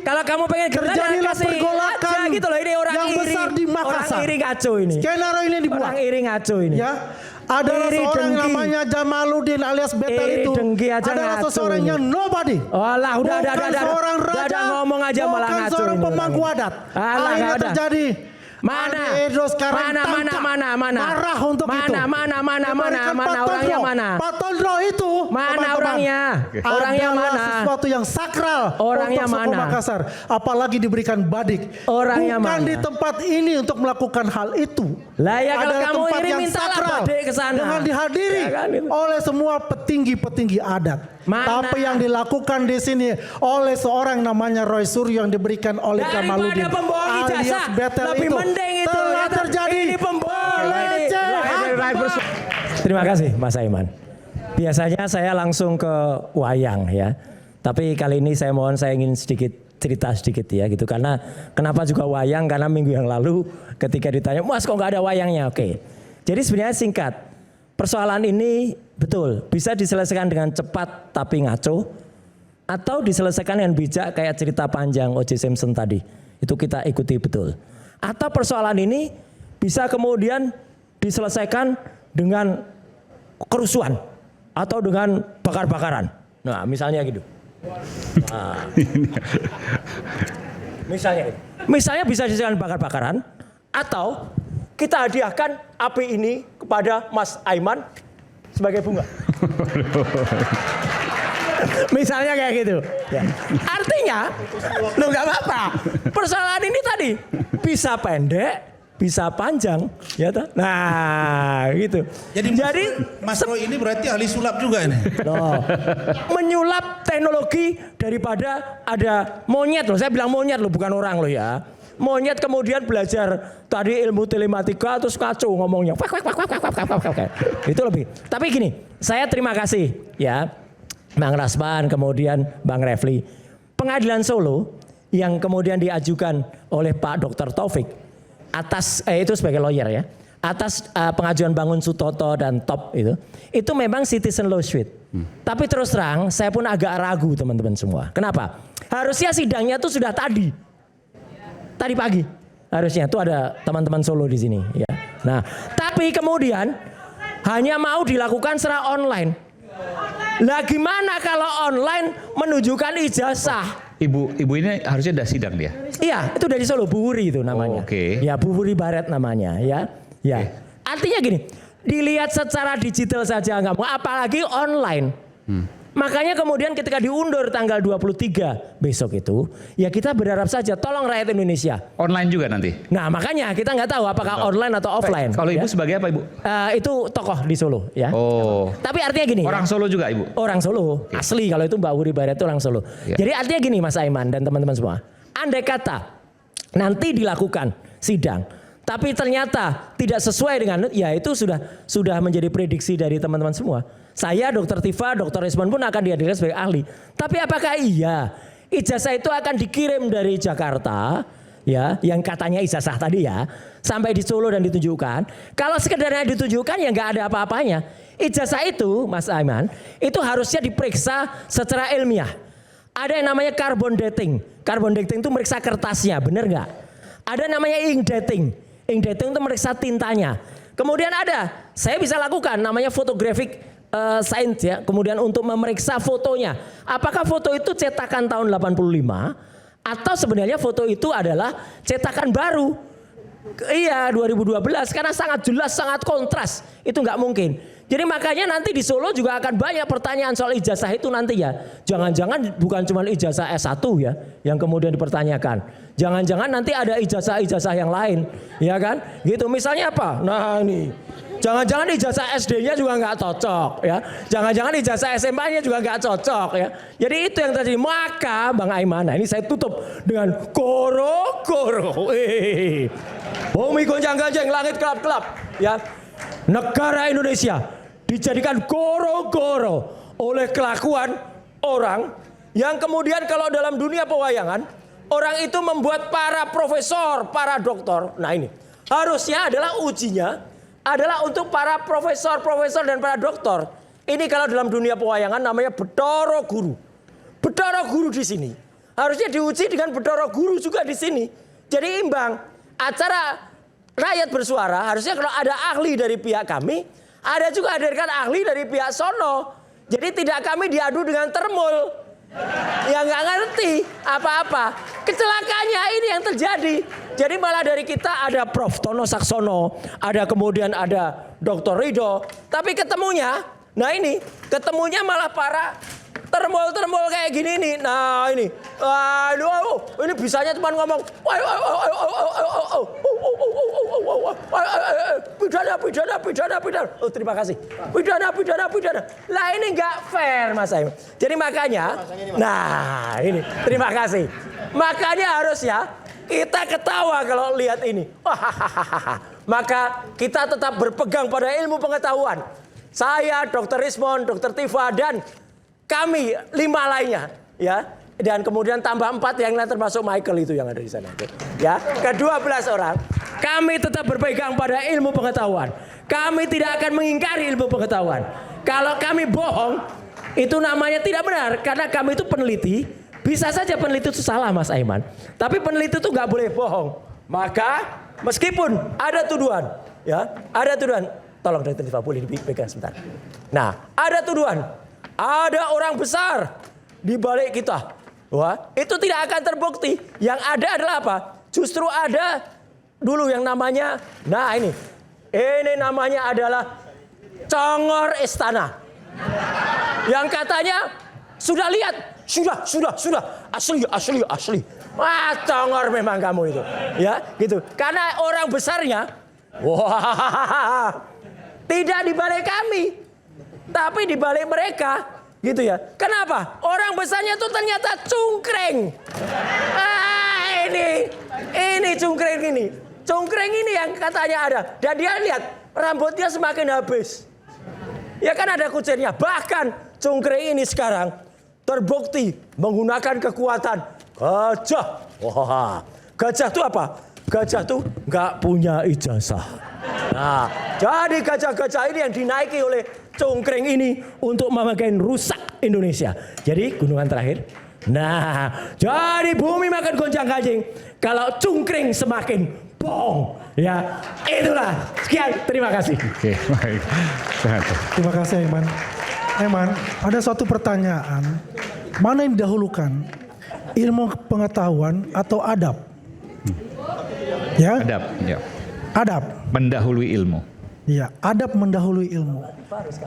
Kalau kamu pengen terjadilah pergolakan gitu loh, ini orang yang iri, besar di Makassar. Orang iri ngaco ini. Skenario ini dibuat. Orang iri ngaco ini. Ya. Adalah Iri seorang dengki. namanya Jamaluddin alias Betel Iri itu. dengki aja Adalah ngaco seseorang ini. yang nobody. Alah, udah seorang raja, ngomong aja malah bukan ngaco seorang ini pemangku orang ini. adat. Alah, Akhirnya nggak ada. terjadi. Mana? Edo sekarang Mana? marah untuk itu. Mana Diberikan orangnya mana? Pak Tondro itu. Mana teman-teman, orangnya? Orangnya adalah mana? sesuatu yang sakral Orangnya untuk suku mana? Makassar. Apalagi diberikan badik. Orangnya Bukan mana? di tempat ini untuk melakukan hal itu. Lah ya, kalau Adalah kamu tempat iri yang mintalah sakral badik ke sana. dengan dihadiri Ya kan, itu. oleh semua petinggi-petinggi adat. Mana? Tapi yang dilakukan di sini oleh seorang namanya Roy Suryo yang diberikan oleh Jamaluddin Daripada pembohong alias ijazah, Betel lebih itu mending itu. telah Ya, terjadi ini pembohong. pelecehan. Terima kasih Mas Aiman. Biasanya saya langsung ke wayang ya. Tapi kali ini saya ingin cerita sedikit ya gitu. Karena kenapa juga wayang? Karena minggu yang lalu ketika ditanya, Mas kok nggak ada wayangnya? Oke. Jadi sebenarnya singkat. Persoalan ini betul bisa diselesaikan dengan cepat tapi ngaco. Atau diselesaikan dengan bijak kayak cerita panjang O.J. Simpson tadi. Itu kita ikuti betul. Atau persoalan ini bisa kemudian diselesaikan dengan kerusuhan. Atau dengan bakar-bakaran. Nah misalnya gitu. Nah. Misalnya bisa diselesaikan bakar-bakaran. Atau kita hadiahkan api ini kepada Mas Aiman sebagai bunga. Misalnya kayak gitu. Ya. Artinya, lo nggak apa-apa. Persoalan ini tadi bisa pendek, bisa panjang, ya toh? Nah, gitu. Jadi Mas Roy ini berarti ahli sulap juga ini. Loh, menyulap teknologi daripada ada monyet loh. Saya bilang monyet loh, bukan orang loh ya. Monyet kemudian belajar tadi ilmu telematika terus kacau ngomongnya. Itu lebih. Tapi gini, saya terima kasih ya Bang Rasman kemudian Bang Refli. Pengadilan Solo yang kemudian diajukan oleh Pak Dr. Taufik atas itu sebagai lawyer ya. Atas pengajuan Bangun Sutoto dan Top itu memang citizen law suite. Tapi terus terang saya pun agak ragu teman-teman semua. Kenapa? Harusnya sidangnya itu sudah tadi pagi harusnya tuh ada teman-teman Solo di sini ya. Nah, tapi kemudian hanya mau dilakukan secara online. Lah gimana kalau online menunjukkan ijazah? Ibu ini harusnya udah sidang dia. Iya, itu dari Solo, Bu Wuri itu namanya. Oke. Ya, Bu Wuri Baret namanya ya. Ya. Artinya gini, dilihat secara digital saja nggak mau, apalagi online. Makanya kemudian ketika diundur tanggal 23 besok itu, ya kita berharap saja tolong rakyat Indonesia. Online juga nanti? Nah makanya kita nggak tahu apakah online atau offline. Kalau ibu ya. sebagai apa ibu? Itu tokoh di Solo ya. Oh. Tapi artinya gini. Orang ya, Solo juga ibu? Orang Solo, asli kalau itu Mbak Wuri Barat itu orang Solo. Ya. Jadi artinya gini Mas Aiman dan teman-teman semua. Andai kata nanti dilakukan sidang. Tapi ternyata tidak sesuai dengan, ya itu sudah menjadi prediksi dari teman-teman semua. Saya, Dr. Tifa, Dr. Resman pun akan dihadirkan sebagai ahli. Tapi apakah iya ijazah itu akan dikirim dari Jakarta, ya, yang katanya ijazah tadi ya, sampai di Solo dan ditunjukkan. Kalau sekedarnya ditunjukkan ya nggak ada apa-apanya. Ijazah itu, Mas Aiman, itu harusnya diperiksa secara ilmiah. Ada yang namanya carbon dating. Carbon dating itu meriksa kertasnya, benar nggak? Ada namanya ink dating. Ink dating itu meriksa tintanya. Kemudian ada, saya bisa lakukan namanya photographic science ya. Kemudian untuk memeriksa fotonya. Apakah foto itu cetakan tahun 85 atau sebenarnya foto itu adalah cetakan baru? Iya 2012 karena sangat jelas, sangat kontras. Itu nggak mungkin. Jadi makanya nanti di Solo juga akan banyak pertanyaan soal ijazah itu nanti ya. Jangan-jangan bukan cuma ijazah S1 ya yang kemudian dipertanyakan. Jangan-jangan nanti ada ijazah-ijazah yang lain, ya kan? Gitu misalnya apa? Nah ini. Jangan-jangan ijazah SD-nya juga nggak cocok ya. Jangan-jangan ijazah SMA-nya juga nggak cocok ya. Jadi itu yang terjadi. Maka Bang Aiman, nah ini saya tutup dengan koro-koro. Bumi gonjang-ganjing, langit kelap-kelap ya. Negara Indonesia dijadikan koro-koro oleh kelakuan orang yang kemudian kalau dalam dunia pewayangan orang itu membuat para profesor, para doktor. Nah ini harusnya adalah ujinya adalah untuk para profesor dan para doktor. Ini kalau dalam dunia pewayangan namanya Betara Guru. Betara Guru di sini harusnya diuji dengan Bathara Guru juga di sini. Jadi imbang. Acara rakyat bersuara harusnya kalau ada ahli dari pihak kami, ada juga hadirkan ahli dari pihak sono. Jadi tidak kami diadu dengan termul yang nggak ngerti apa-apa. Kecelakaannya ini yang terjadi. Jadi malah dari kita ada Prof. Tono Saksono, ada kemudian ada Dr. Ridho, tapi ketemunya, nah ini ketemunya malah para termul kayak gini nih. Nah ini, ini bisanya cuma ngomong, pidana. Oh terima kasih, pidana. Lah ini nggak fair Mas Aim. Jadi makanya, nah ini terima kasih. Makanya harusnya kita ketawa kalau lihat ini. Maka kita tetap berpegang pada ilmu pengetahuan. Saya, Dr. Rismon, Dr. Tifa dan kami 5 lainnya, ya, dan kemudian tambah 4 yang lain termasuk Michael itu yang ada di sana, ya, ke-12 orang. Kami tetap berpegang pada ilmu pengetahuan. Kami tidak akan mengingkari ilmu pengetahuan. Kalau kami bohong, itu namanya tidak benar karena kami itu peneliti. Bisa saja peneliti itu salah Mas Aiman, tapi peneliti itu nggak boleh bohong. Maka meskipun ada tuduhan, ya, ada tuduhan. Tolong Dr. Tifa boleh dipegang sebentar. Nah, ada tuduhan. Ada orang besar di balik kita. Wah, itu tidak akan terbukti. Yang ada adalah apa? Justru ada dulu yang namanya, nah ini namanya adalah Congor Istana. Yang katanya sudah lihat, sudah, asli. Wah, Congor memang kamu itu, ya, gitu. Karena orang besarnya, wah, tidak di balik kami. Tapi di balik mereka, gitu ya. Kenapa? Orang besarnya itu ternyata cungkreng. Ini cungkreng ini. Cungkreng ini yang katanya ada. Dan dia lihat rambutnya semakin habis. Ya kan ada kucirnya. Bahkan cungkreng ini sekarang terbukti menggunakan kekuatan gajah. Wah, gajah itu apa? Gajah itu nggak punya ijazah. Nah, jadi gajah-gajah ini yang dinaiki oleh cungkring ini untuk memakan rusak Indonesia. Jadi gunungan terakhir. Nah, jadi bumi makan gonjang-ganjing kalau cungkring semakin bohong. Ya, itulah. Sekian, terima kasih. Oke, baik. Terima kasih Aiman. Aiman, ada suatu pertanyaan. Mana yang didahulukan? Ilmu pengetahuan atau adab? Ya? Adab, ya. Adab. Mendahului ilmu. Ya, adab mendahului ilmu.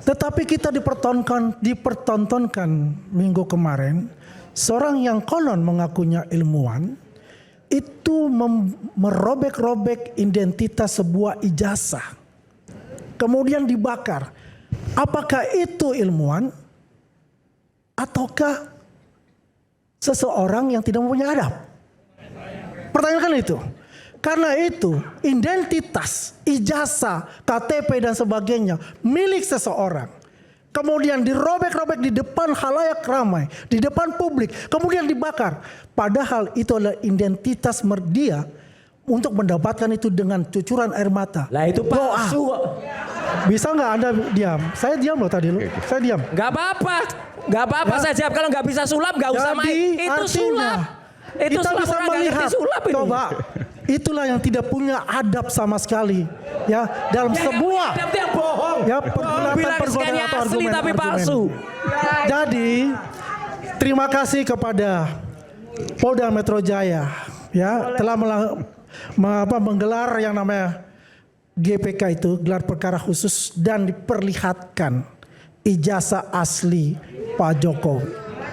Tetapi kita dipertontonkan minggu kemarin, seorang yang konon mengakunya ilmuwan, itu merobek-robek identitas sebuah ijazah. Kemudian dibakar. Apakah itu ilmuwan? Ataukah seseorang yang tidak mempunyai adab? Pertanyaan kan itu. Karena itu identitas, ijazah, KTP dan sebagainya milik seseorang. Kemudian dirobek-robek di depan khalayak ramai, di depan publik, kemudian dibakar. Padahal itu adalah identitas dia untuk mendapatkan itu dengan cucuran air mata. Lah itu palsu. Bisa nggak Anda diam? Saya diam loh tadi loh. Saya diam. Nggak apa-apa saya jawab. Kalau nggak bisa sulap nggak usah main. Itu sulap. Itu kita sulap bisa orang melihat. sulap ini. Coba. Itulah yang tidak punya adab sama sekali, ya, dalam sebuah yang bohong. Ya, pergulatan atau asli tapi argumen. palsu. Jadi terima kasih kepada Polda Metro Jaya, ya, telah menggelar yang namanya GPK itu, gelar perkara khusus, dan diperlihatkan ijazah asli Pak Jokowi.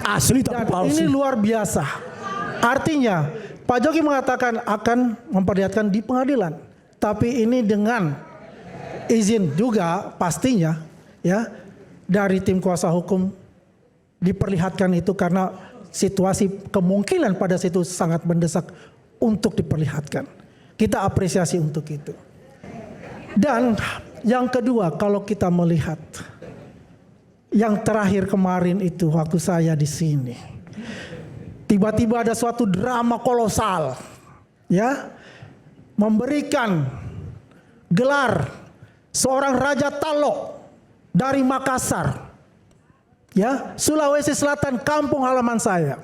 Asli tapi palsu. Ini luar biasa. Artinya Pak Jokowi mengatakan akan memperlihatkan di pengadilan, tapi ini dengan izin juga pastinya, ya, dari tim kuasa hukum diperlihatkan itu karena situasi kemungkinan pada situ sangat mendesak untuk diperlihatkan. Kita apresiasi untuk itu. Dan yang kedua, kalau kita melihat yang terakhir kemarin itu waktu saya di sini. Tiba-tiba ada suatu drama kolosal, ya, memberikan gelar seorang Raja Talok dari Makassar, ya, Sulawesi Selatan, kampung halaman saya.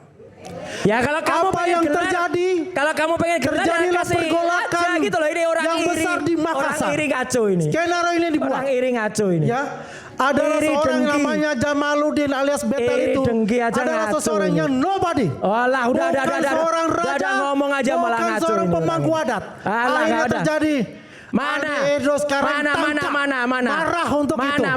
Ya kalau kamu Apa pengen yang gelar, terjadi? kalau kamu pengen gelar, Terjadilah kasih pergolakan aja gitu loh. Ini orang yang iri, besar di Makassar. orang iri ngaco ini. Skenario ini dibuat. Orang iri ngaco ini. Ya, adalah Iri seorang dengki. namanya Jamaluddin alias Betel Iri itu dengki aja adalah ngaco seseorang ini. yang nobody. Walah, udah Bukan seorang udah raja, ngomong aja malah bukan ngaco seorang ini pemangku orang ini. adat. Alah, Akhirnya nggak ada. terjadi. Mana? Ade Edo sekarang Mana tangkap. Marah untuk itu. Mana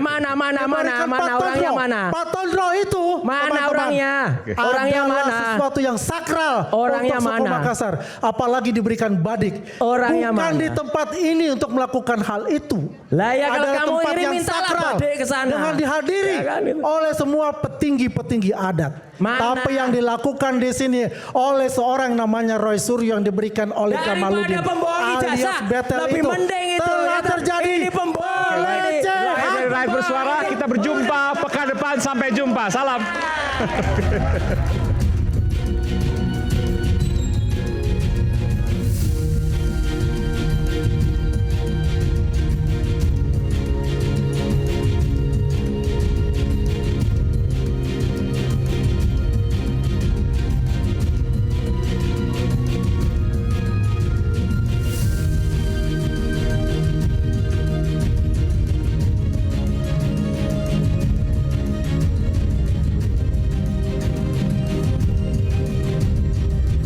Diberikan Pak orangnya Tondro. mana? Pak Tondro itu. Mana teman-teman, orangnya? Orangnya adalah mana? sesuatu yang sakral Orangnya untuk suku mana? Makassar. Apalagi diberikan badik. Orangnya Bukan mana? di tempat ini untuk melakukan hal itu. Lah ya kalau Adalah kamu tempat iri yang mintalah sakral badik ke sana. dengan dihadiri Ya kan itu. oleh semua petinggi-petinggi adat. Mana? Tapi yang dilakukan di sini oleh seorang namanya Roy Suryo yang diberikan oleh Jamaluddin Daripada pembohong alias ijazah, Betel lebih itu mending itu. telah Ya, terjadi. Ini pembohong. Pelecehan. Rakyat bersuara, kita berjumpa pekan depan. Sampai jumpa. Salam.